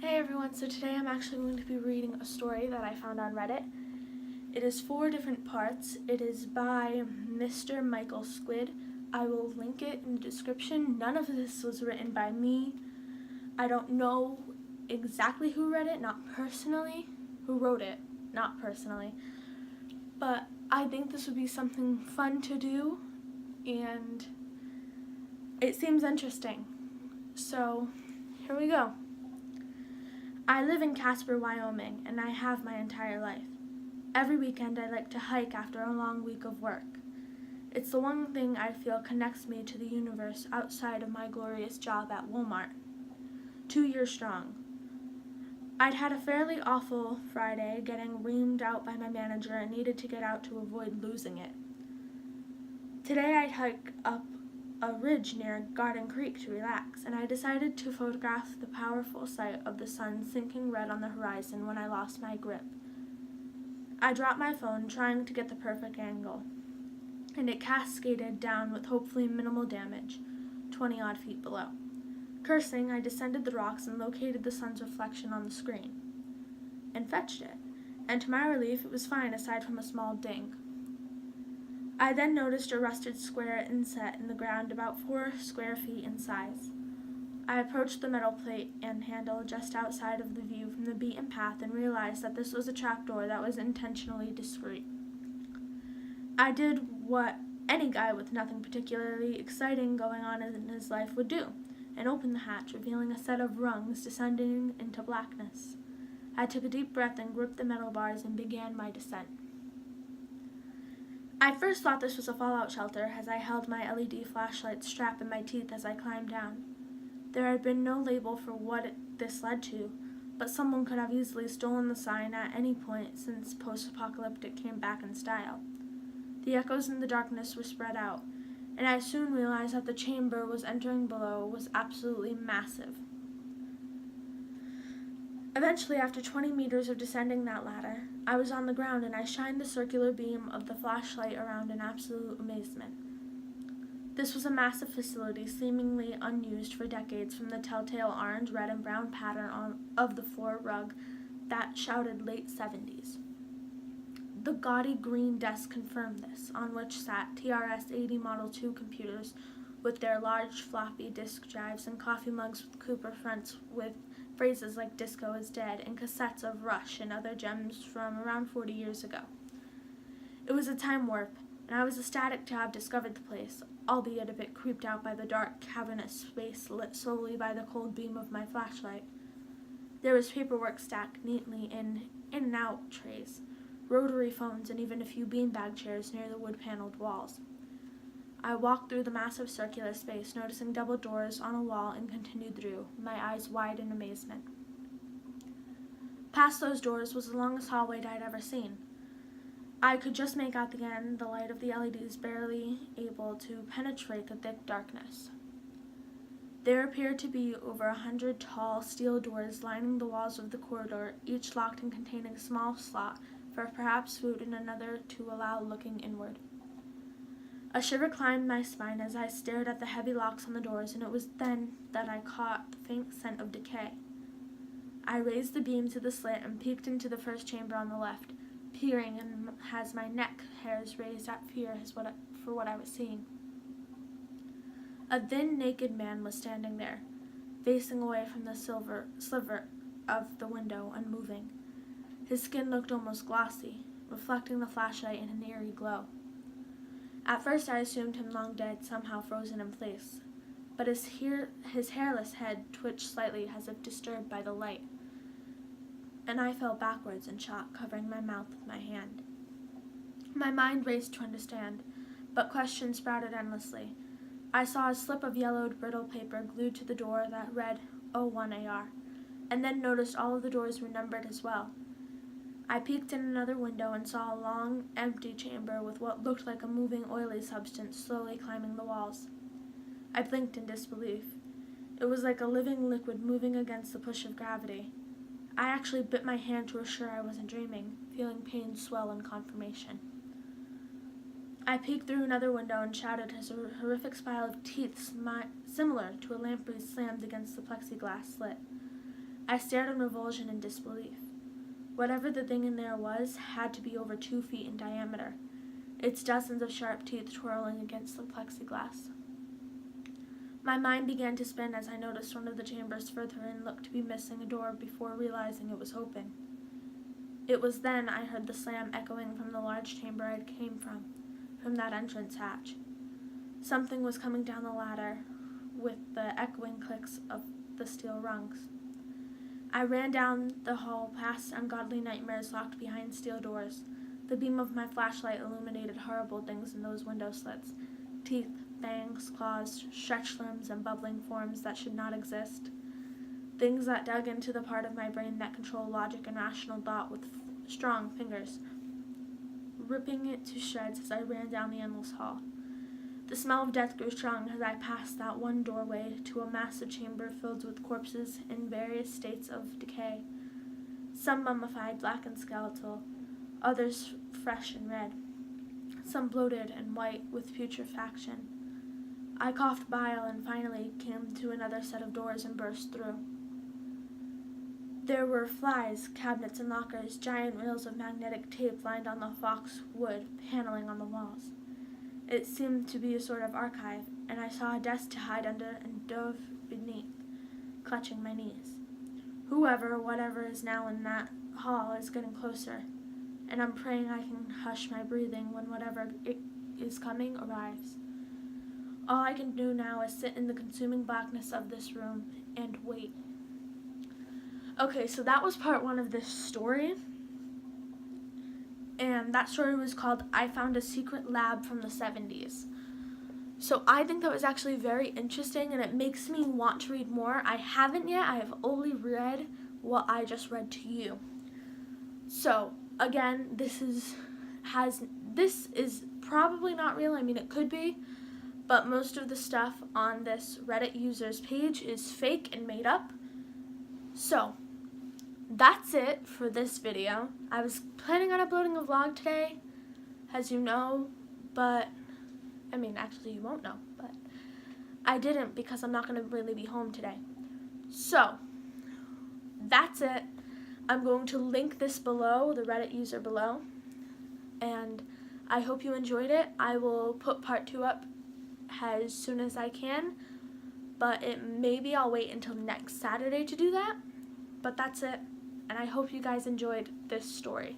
Hey everyone, so today I'm actually going to be reading a story that I found on Reddit. It is 4 different parts. It is by mrmichaelsquid. I will link it in the description. None of this was written by me. I don't know exactly who wrote it, not personally. But I think this would be something fun to do, and it seems interesting. So, here we go. I live in Casper, Wyoming, and I have my entire life. Every weekend I like to hike after a long week of work. It's the one thing I feel connects me to the universe outside of my glorious job at Walmart. 2 years strong. I'd had a fairly awful Friday, getting reamed out by my manager and needed to get out to avoid losing it. Today I'd hike up a ridge near Garden Creek to relax, and I decided to photograph the powerful sight of the sun sinking red on the horizon when I lost my grip. I dropped my phone, trying to get the perfect angle, and it cascaded down with hopefully minimal damage, 20-odd feet below. Cursing, I descended the rocks and located the sun's reflection on the screen, and fetched it, and to my relief it was fine aside from a small ding. I then noticed a rusted square inset in the ground about 4 square feet in size. I approached the metal plate and handle just outside of the view from the beaten path and realized that this was a trapdoor that was intentionally discreet. I did what any guy with nothing particularly exciting going on in his life would do, and opened the hatch, revealing a set of rungs descending into blackness. I took a deep breath and gripped the metal bars and began my descent. I first thought this was a fallout shelter as I held my LED flashlight strap in my teeth as I climbed down. There had been no label for what this led to, but someone could have easily stolen the sign at any point since post-apocalyptic came back in style. The echoes in the darkness were spread out, and I soon realized that the chamber was entering below was absolutely massive. Eventually, after 20 meters of descending that ladder, I was on the ground and I shined the circular beam of the flashlight around in absolute amazement. This was a massive facility seemingly unused for decades, from the telltale orange, red, and brown pattern of the floor rug that shouted late 70s. The gaudy green desk confirmed this, on which sat TRS-80 Model 2 computers with their large floppy disk drives and coffee mugs with Cooper fronts with phrases like "disco is dead" and cassettes of Rush and other gems from around 40 years ago. It was a time warp, and I was ecstatic to have discovered the place, albeit a bit creeped out by the dark, cavernous space lit solely by the cold beam of my flashlight. There was paperwork stacked neatly in and out trays, rotary phones, and even a few beanbag chairs near the wood-paneled walls. I walked through the massive circular space, noticing double doors on a wall, and continued through, my eyes wide in amazement. Past those doors was the longest hallway I'd ever seen. I could just make out the end, the light of the LEDs barely able to penetrate the thick darkness. There appeared to be over 100 tall steel doors lining the walls of the corridor, each locked and containing a small slot for perhaps food and another to allow looking inward. A shiver climbed my spine as I stared at the heavy locks on the doors, and it was then that I caught the faint scent of decay. I raised the beam to the slit and peeked into the first chamber on the left, peering and as my neck hairs raised at fear for what I was seeing. A thin, naked man was standing there, facing away from the sliver of the window, unmoving. His skin looked almost glossy, reflecting the flashlight in an eerie glow. At first I assumed him long dead, somehow frozen in place, but his hairless head twitched slightly as if disturbed by the light, and I fell backwards in shock, covering my mouth with my hand. My mind raced to understand, but questions sprouted endlessly. I saw a slip of yellowed, brittle paper glued to the door that read 01AR, and then noticed all of the doors were numbered as well. I peeked in another window and saw a long, empty chamber with what looked like a moving, oily substance slowly climbing the walls. I blinked in disbelief. It was like a living liquid moving against the push of gravity. I actually bit my hand to assure I wasn't dreaming, feeling pain swell in confirmation. I peeked through another window and shouted as a horrific smile of teeth similar to a lamprey slammed against the plexiglass slit. I stared in revulsion and disbelief. Whatever the thing in there was had to be over 2 feet in diameter, its dozens of sharp teeth twirling against the plexiglass. My mind began to spin as I noticed one of the chambers further in looked to be missing a door before realizing it was open. It was then I heard the slam echoing from the large chamber I came from that entrance hatch. Something was coming down the ladder with the echoing clicks of the steel rungs. I ran down the hall past ungodly nightmares locked behind steel doors. The beam of my flashlight illuminated horrible things in those window slits. Teeth, fangs, claws, stretched limbs, and bubbling forms that should not exist. Things that dug into the part of my brain that controlled logic and rational thought with strong fingers, ripping it to shreds as I ran down the endless hall. The smell of death grew strong as I passed that one doorway to a massive chamber filled with corpses in various states of decay. Some mummified, black and skeletal, others fresh and red, some bloated and white with putrefaction. I coughed bile and finally came to another set of doors and burst through. There were flies, cabinets and lockers, giant reels of magnetic tape lined on the fox wood paneling on the walls. It seemed to be a sort of archive, and I saw a desk to hide under and dove beneath, clutching my knees. Whatever is now in that hall is getting closer, and I'm praying I can hush my breathing when whatever it is coming arrives. All I can do now is sit in the consuming blackness of this room and wait. Okay, so that was part 1 of this story. And that story was called I Found a Secret Lab from the 70s. So I think that was actually very interesting, and it makes me want to read more. I haven't yet. I have only read what I just read to you. So, again, this is probably not real. I mean, it could be, but most of the stuff on this Reddit user's page is fake and made up. So, that's it for this video. I was planning on uploading a vlog today, as you know, but, I mean, actually you won't know, but I didn't because I'm not going to really be home today. So, that's it. I'm going to link this below, the Reddit user below, and I hope you enjoyed it. I will put part 2 up as soon as I can, but maybe I'll wait until next Saturday to do that, but that's it. And I hope you guys enjoyed this story.